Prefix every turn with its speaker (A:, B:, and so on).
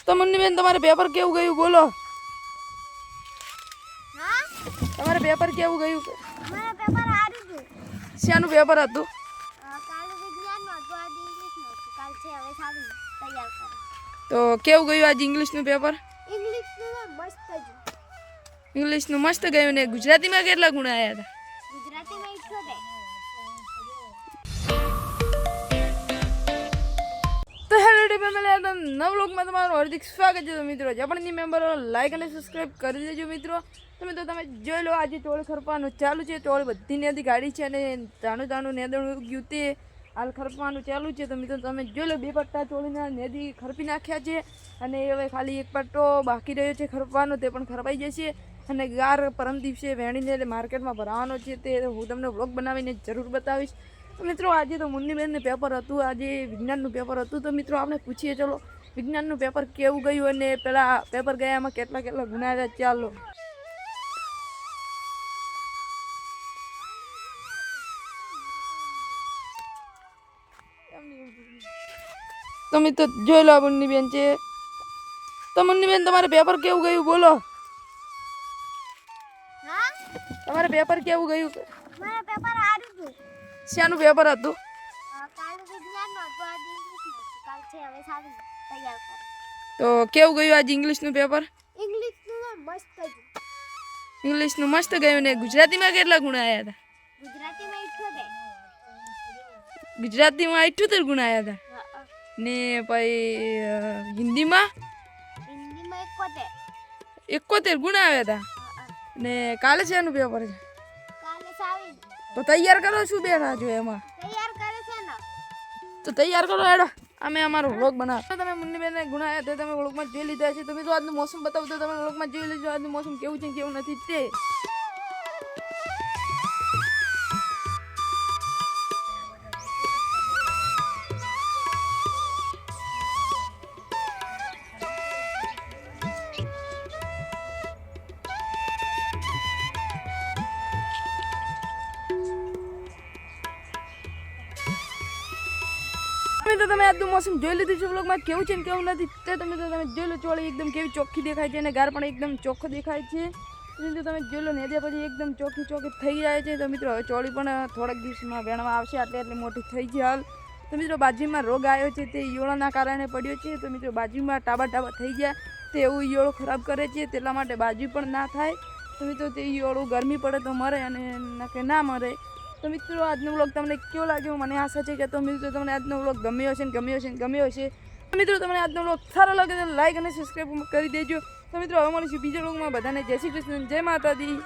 A: તો મુન્નીબેન તમારે પેપર કેવું ગયું બોલો?
B: હા
A: તમારે પેપર કેવું ગયું?
B: મારા પેપર સારું હતું.
A: શાનું પેપર હતું?
B: કાલે વિજ્ઞાનનું હતું, આજે ઇંગ્લિશનું હતું. કાલ છે હવે સારું તૈયાર કરો.
A: તો કેવું ગયું આજ ઇંગ્લિશનું પેપર?
B: ઇંગ્લિશનું તો મસ્ત હતું.
A: ઇંગ્લિશનું મસ્ત ગયું ને ગુજરાતીમાં કેટલા ગુણ આવ્યા હતા?
B: ગુજરાતીમાં 78.
A: તો હેલો ફેમિલી, નવ લોકમાં તમારું હાર્દિક સ્વાગત છે. તો મિત્રો જે પણ મેમ્બર લાઈક અને સબસ્ક્રાઈબ કરી દેજો મિત્રો. તો મિત્રો તમે જોઈ લો, આજે ટોળ ખરપવાનું ચાલુ છે. ટોળ બધી નેદી ગાડી છે અને તાણું નેદણ ઉગ્યું તે હાલ ખરપવાનું ચાલુ છે. તો મિત્રો તમે જોઈ લો, 2 પટ્ટા ટોળીના નેદી ખરપી નાખ્યા છે અને હવે ખાલી 1 પટ્ટો બાકી રહ્યો છે ખરપવાનો, તે પણ ખરપાઈ જશે. અને ગાર પરમ દિવસે વેણીને માર્કેટમાં ભરાવાનો છે, તે હું તમને વ્લોગ બનાવીને જરૂર બતાવીશ. તો મિત્રો આજે તો મુન્નીબેનનું પેપર હતું, આજે વિજ્ઞાનનું પેપર હતું. તો મિત્રો આપણે પૂછીએ, ચલો વિજ્ઞાનનું પેપર કેવું ગયું અને પેલા પેપર ગયામાં કેટલા ગુના આવ્યા. ચાલો તો મિત્રો જોઈ લો, મુન્નીબેન છે. તો મુન્નીબેન તમારે પેપર કેવું ગયું બોલો?
B: હા
A: તમારે પેપર કેવું ગયું?
B: મારા પેપર સારું હતું.
A: શાનું પેપર હતું?
B: કાલે વિજ્ઞાનનું હતું, આજે ઇંગ્લિશનું હતું. કાલ છે હવે સારું તૈયાર કરો.
A: તો કેવું ગયું આજ ઇંગ્લિશનું પેપર?
B: ઇંગ્લિશનું તો મસ્ત હતું.
A: ઇંગ્લિશનું મસ્ત ગયું ને ગુજરાતીમાં કેટલા ગુણ આવ્યા હતા?
B: ગુજરાતીમાં 78.
A: ગુજરાતીમાં 78 ગુણ આવ્યા હતા ને પછી હિન્દીમાં
B: હિન્દીમાં 71.
A: 71 ગુણ આવ્યા હતા ને કાલે શેનું પેપર છે?
B: કાલે સાવી
A: તો તૈયાર કરો, શું બેઠા છો એમાં?
B: તૈયાર કરે છે ને.
A: તો તૈયાર કરો હેડો, અમે અમારો વ્લોગ બનાવો. તમે મુન્નીબેનને ગુણ આવ્યા તે તમે વ્લોગમાં જોઈ લીધા છે. તમે તો આજનું મોસમ બતાવો, તો તમે વ્લોગમાં જોઈ લેજો આજનું મોસમ કેવું છે કેવું નથી તે. તો તમે આજનું મોસમ જોઈ લીધું છે વ્લોગમાં કેવું છે ને કેવું નથી તે. તમે જોઈ લો, ચોળી એકદમ કેવી ચોખ્ખી દેખાય છે અને ગાર પણ એકદમ ચોખ્ખો દેખાય છે. મિત્રો તમે જોઈ લો, નેદે પછી એકદમ ચોખ્ખી થઈ જાય છે. તો મિત્રો હવે ચોળી પણ થોડાક દિવસમાં વેણવા આવશે, આટલી મોટી થઈ છે હાલ. તો મિત્રો બાજુમાં રોગ આવ્યો છે, તે ઈયળોના કારણે પડ્યો છે. તો મિત્રો બાજુમાં ટાબા થઈ ગયા, તે એવું ઈયળો ખરાબ કરે છે, તેટલા માટે બાજુ પણ ના થાય. તો મિત્રો તે ઈયળો ગરમી પડે તો મરે અને કે ના મરે. તો મિત્રો આજનો વ્લોગ તમને કેવો લાગ્યો? મને આશા છે કે તો મિત્રો તમને આજનો વ્લોગ ગમ્યો હશે. તો મિત્રો તમને આજનો વ્લોગ સારો લાગે તો લાઈક અને સબસ્ક્રાઈબ કરી દેજો. તો મિત્રો હવે મળીશું બીજા વ્લોગમાં. બધાને જય શ્રી કૃષ્ણ, જય માતાજી.